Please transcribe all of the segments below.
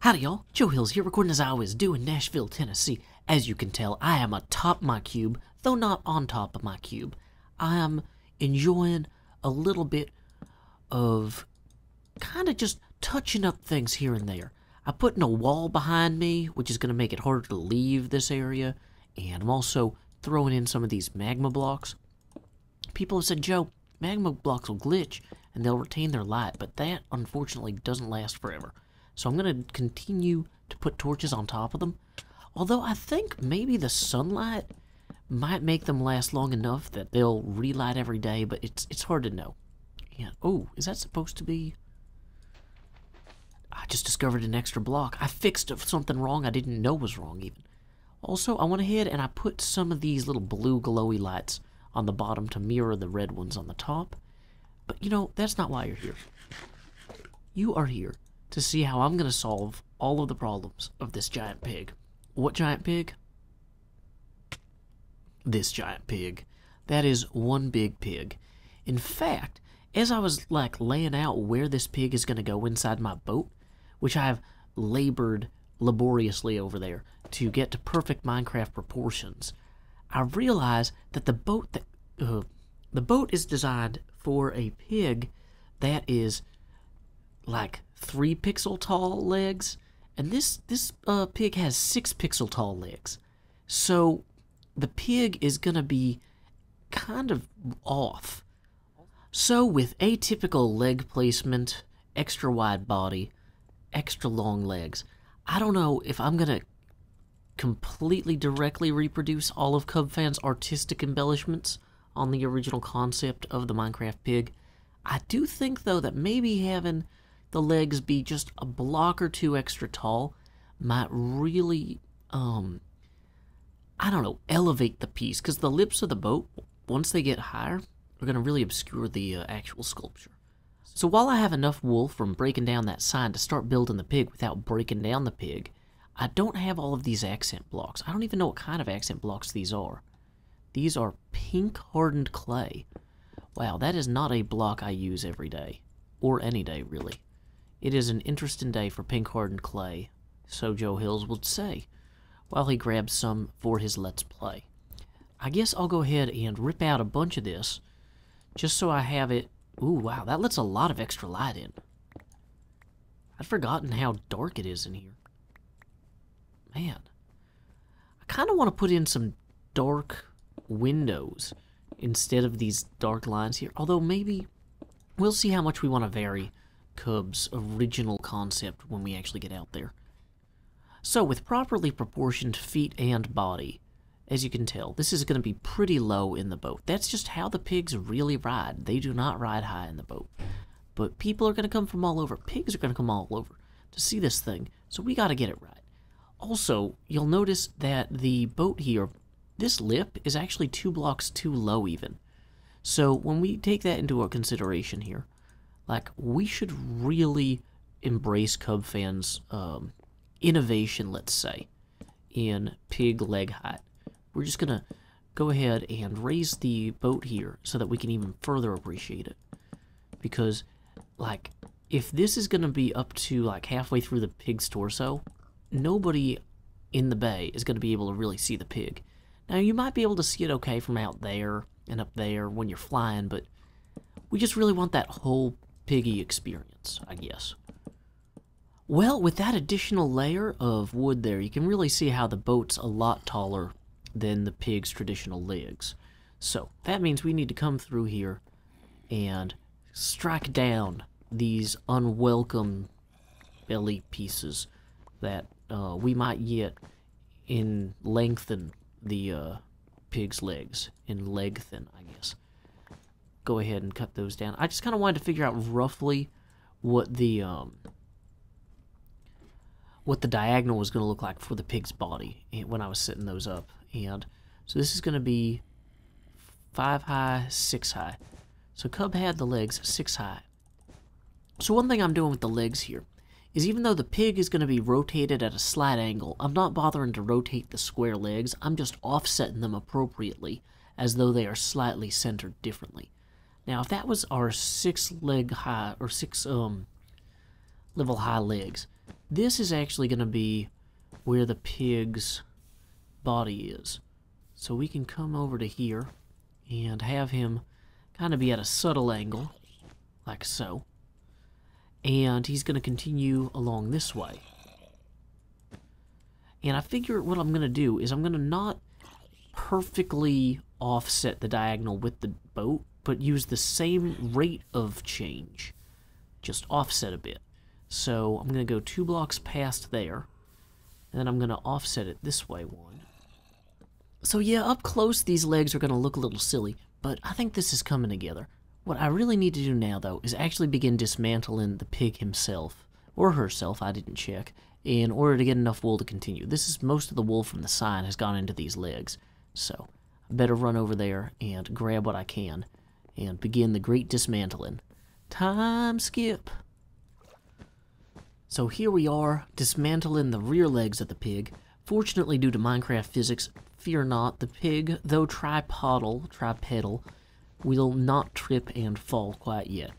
Howdy y'all, Joe Hills here, recording as I always do in Nashville, Tennessee. As you can tell, I am atop my cube, though not on top of my cube. I am enjoying a little bit of kind of just touching up things here and there. I'm putting a wall behind me, which is going to make it harder to leave this area, and I'm also throwing in some of these magma blocks. People have said, Joe, magma blocks will glitch and they'll retain their light, but that unfortunately doesn't last forever. So I'm going to continue to put torches on top of them. Although I think maybe the sunlight might make them last long enough that they'll relight every day, but it's hard to know. Yeah. Oh, is that supposed to be... I just discovered an extra block. I fixed something wrong I didn't know was wrong even. Also, I went ahead and I put some of these little blue glowy lights on the bottom to mirror the red ones on the top. But you know, that's not why you're here. You are here to see how I'm going to solve all of the problems of this giant pig. What giant pig? This giant pig. That is one big pig. In fact, as I was laying out where this pig is going to go inside my boat, which I have labored laboriously over there to get to perfect Minecraft proportions, I realized that the boat is designed for a pig that is like 3 pixel tall legs, and this pig has 6 pixel tall legs. So the pig is gonna be kind of off. So with atypical leg placement, extra wide body, extra long legs, I don't know if I'm gonna completely directly reproduce all of Cubfan's artistic embellishments on the original concept of the Minecraft pig. I do think though that maybe having the legs be just a block or two extra tall might really, I don't know, elevate the piece, because the lips of the boat, once they get higher, are going to really obscure the actual sculpture. So while I have enough wool from breaking down that sign to start building the pig without breaking down the pig, I don't have all of these accent blocks. I don't even know what kind of accent blocks these are. These are pink hardened clay. Wow, that is not a block I use every day, or any day really. It is an interesting day for pink hardened clay, so Joe Hills would say, while he grabs some for his Let's Play. I guess I'll go ahead and rip out a bunch of this, just so I have it. Ooh, wow, that lets a lot of extra light in. I'd forgotten how dark it is in here. Man, I kind of want to put in some dark windows instead of these dark lines here, although maybe we'll see how much we want to vary Cub's original concept when we actually get out there. So with properly proportioned feet and body, as you can tell, this is going to be pretty low in the boat. That's just how the pigs really ride. They do not ride high in the boat. But people are going to come from all over. Pigs are going to come all over to see this thing, so we got to get it right. Also, you'll notice that the boat here, this lip is actually 2 blocks too low even. So when we take that into our consideration here, we should really embrace Cubfan's innovation, let's say, in pig leg height. We're just going to go ahead and raise the boat here so that we can even further appreciate it. Because, if this is going to be up to, halfway through the pig's torso, nobody in the bay is going to be able to really see the pig. Now, you might be able to see it okay from out there and up there when you're flying, but we just really want that whole piggy experience, I guess. Well, with that additional layer of wood there, you can really see how the boat's a lot taller than the pig's traditional legs. So, that means we need to come through here and strike down these unwelcome belly pieces that we might yet lengthen the pig's legs. Lengthen, I guess. Go ahead and cut those down. I just kind of wanted to figure out roughly what the diagonal was going to look like for the pig's body when I was setting those up. And so this is going to be 5 high, 6 high. So Cub had the legs 6 high. So one thing I'm doing with the legs here is, even though the pig is going to be rotated at a slight angle, I'm not bothering to rotate the square legs. I'm just offsetting them appropriately as though they are slightly centered differently. Now, if that was our 6 leg high, or 6 level high legs, This is actually going to be where the pig's body is. So we can come over to here and have him kind of be at a subtle angle, like so. And he's going to continue along this way. And I figure what I'm going to do is I'm going to not perfectly offset the diagonal with the boat, but use the same rate of change. Just offset a bit. So I'm going to go 2 blocks past there, and then I'm going to offset it this way 1. So yeah, up close these legs are going to look a little silly, but I think this is coming together. What I really need to do now, though, is actually begin dismantling the pig himself, or herself, I didn't check, in order to get enough wool to continue. This is most of the wool from the sign has gone into these legs, so I better run over there and grab what I can, and begin the great dismantling. Time skip! So here we are, dismantling the rear legs of the pig. Fortunately, due to Minecraft physics, fear not, the pig, though tripedal, will not trip and fall quite yet.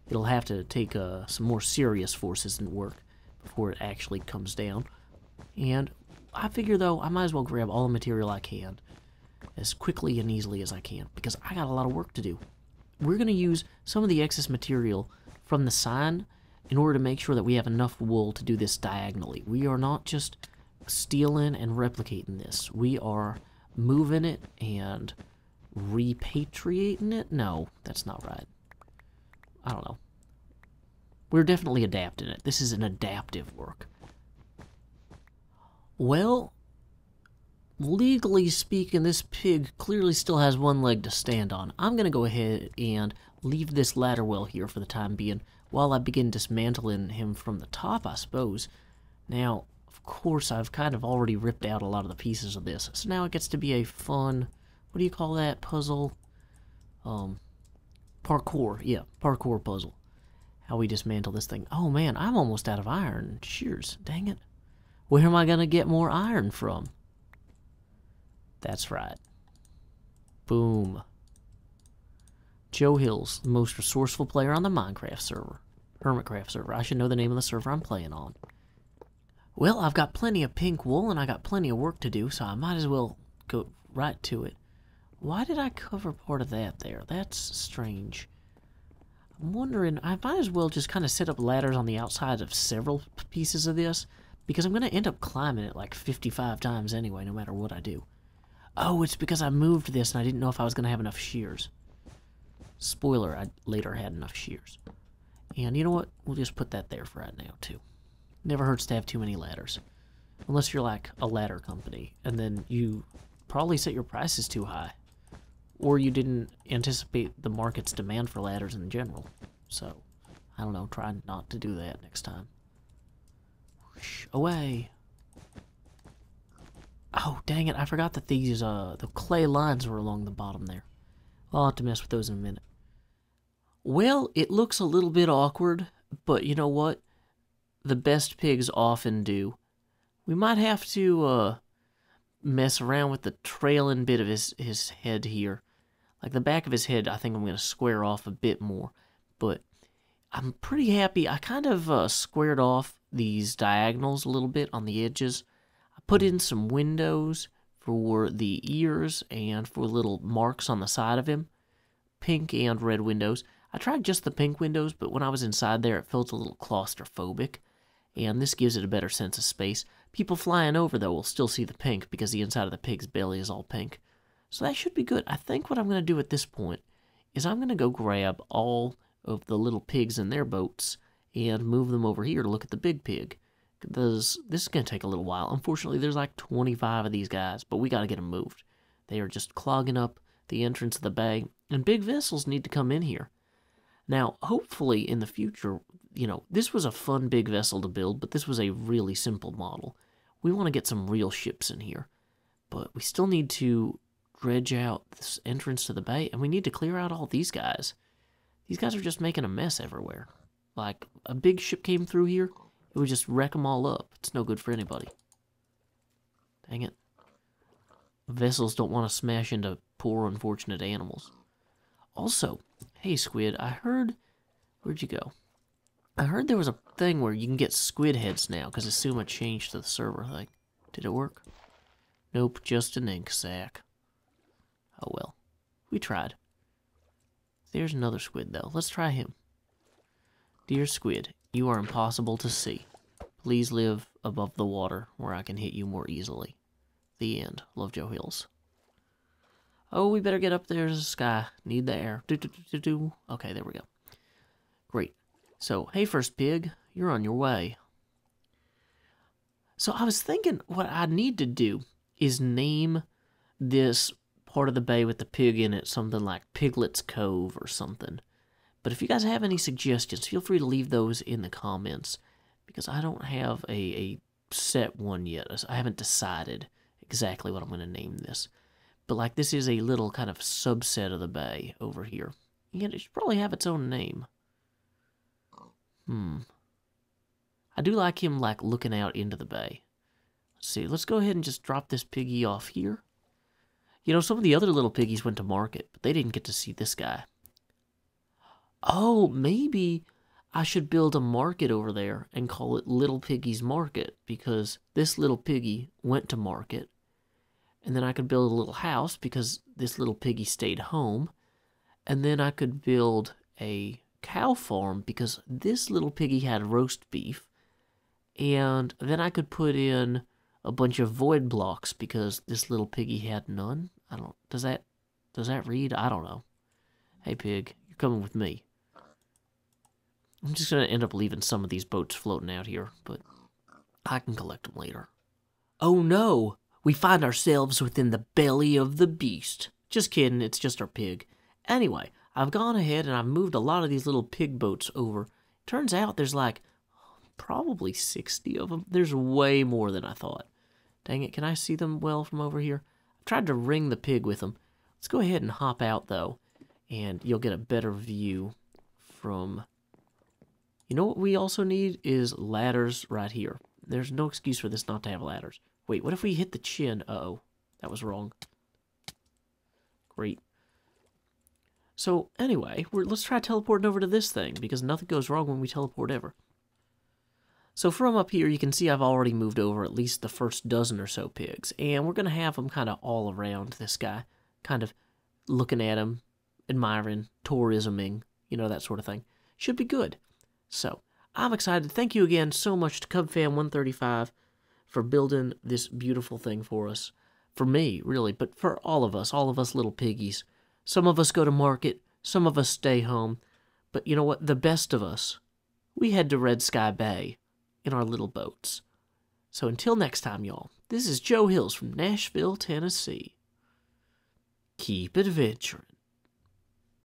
It'll have to take some more serious forces and work before it actually comes down. And I figure, though, I might as well grab all the material I can as quickly and easily as I can, because I got a lot of work to do. We're going to use some of the excess material from the sign in order to make sure that we have enough wool to do this diagonally. We are not just stealing and replicating this. We are moving it and repatriating it? No, that's not right. I don't know. We're definitely adapting it. This is an adaptive work. Well, legally speaking, this pig clearly still has 1 leg to stand on. I'm going to go ahead and leave this ladder well here for the time being while I begin dismantling him from the top, I suppose. Now, of course, I've kind of already ripped out a lot of the pieces of this, so now it gets to be a fun, what do you call that puzzle? Parkour, yeah, parkour puzzle. How we dismantle this thing. Oh man, I'm almost out of iron shears, dang it. Where am I going to get more iron from? That's right. Boom. Joe Hills, the most resourceful player on the Minecraft server. Hermitcraft server. I should know the name of the server I'm playing on. Well, I've got plenty of pink wool and I got plenty of work to do, so I might as well go right to it. Why did I cover part of that there? That's strange. I'm wondering, I might as well just kind of set up ladders on the outside of several pieces of this, because I'm going to end up climbing it like 55 times anyway, no matter what I do. Oh, it's because I moved this and I didn't know if I was going to have enough shears. Spoiler, I later had enough shears. And you know what? We'll just put that there for right now, too. Never hurts to have too many ladders. Unless you're like a ladder company, and then you probably set your prices too high. Or you didn't anticipate the market's demand for ladders in general. So, I don't know, try not to do that next time. Whoosh, away! Oh, dang it, I forgot that these, the clay lines were along the bottom there. I'll have to mess with those in a minute. Well, it looks a little bit awkward, but you know what? The best pigs often do. We might have to, mess around with the trailing bit of his head here. Like the back of his head, I think I'm going to square off a bit more. But I'm pretty happy. I kind of squared off these diagonals a little bit on the edges. I put in some windows for the ears and for little marks on the side of him. Pink and red windows. I tried just the pink windows, but when I was inside there, it felt a little claustrophobic. And this gives it a better sense of space. People flying over, though, will still see the pink because the inside of the pig's belly is all pink. So that should be good. I think what I'm going to do at this point is I'm going to go grab all of the little pigs in their boats and move them over here to look at the big pig. Because this is going to take a little while. Unfortunately, there's like 25 of these guys, but we got to get them moved. They are just clogging up the entrance of the bay, and big vessels need to come in here. Now, hopefully in the future, you know, this was a fun big vessel to build, but this was a really simple model. We want to get some real ships in here, but we still need to dredge out this entrance to the bay, and we need to clear out all these guys. These guys are just making a mess everywhere. Like, a big ship came through here, it would just wreck them all up. It's no good for anybody. Dang it. Vessels don't want to smash into poor, unfortunate animals. Also, hey, Squid, I heard... Where'd you go? I heard there was a thing where you can get squid heads now because Asuma changed to the server thing. Did it work? Nope, just an ink sac. Oh well. We tried. There's another squid though. Let's try him. Dear squid, you are impossible to see. Please live above the water where I can hit you more easily. The end. Love, Joe Hills. Oh, we better get up there to the sky. Need the air. Okay, there we go. Great. So, hey, first pig, you're on your way. So I was thinking what I need to do is name this part of the bay with the pig in it something like Piglet's Cove or something. But if you guys have any suggestions, feel free to leave those in the comments, because I don't have a set one yet. I haven't decided exactly what I'm going to name this. But like this is a little kind of subset of the bay over here. And it should probably have its own name. I do like him like looking out into the bay. Let's see, let's go ahead and just drop this piggy off here. You know, some of the other little piggies went to market, but they didn't get to see this guy. Oh, maybe I should build a market over there and call it Little Piggy's Market, because this little piggy went to market. And then I could build a little house because this little piggy stayed home. And then I could build a cow farm because this little piggy had roast beef. And then I could put in a bunch of void blocks because this little piggy had none. Does that read? I don't know. Hey pig, you're coming with me. I'm just going to end up leaving some of these boats floating out here, but I can collect them later. Oh no! We find ourselves within the belly of the beast. Just kidding, it's just our pig. Anyway, I've gone ahead and I've moved a lot of these little pig boats over. Turns out there's like probably 60 of them. There's way more than I thought. Dang it, can I see them well from over here? I've tried to ring the pig with them. Let's go ahead and hop out though, and you'll get a better view from... You know what we also need is ladders right here. There's no excuse for this not to have ladders. Wait, what if we hit the chin? Uh-oh, that was wrong. Great. So, anyway, let's try teleporting over to this thing, because nothing goes wrong when we teleport ever. So from up here, you can see I've already moved over at least the first dozen or so pigs, and we're going to have them kind of all around this guy, kind of looking at him, admiring, tourisming, you know, that sort of thing. Should be good. So, I'm excited. Thank you again so much to CubFam135 for building this beautiful thing for us. For me, really, but for all of us little piggies. Some of us go to market, some of us stay home, but you know what? The best of us, we head to Red Sky Bay in our little boats. So until next time, y'all, this is Joe Hills from Nashville, Tennessee. Keep adventuring.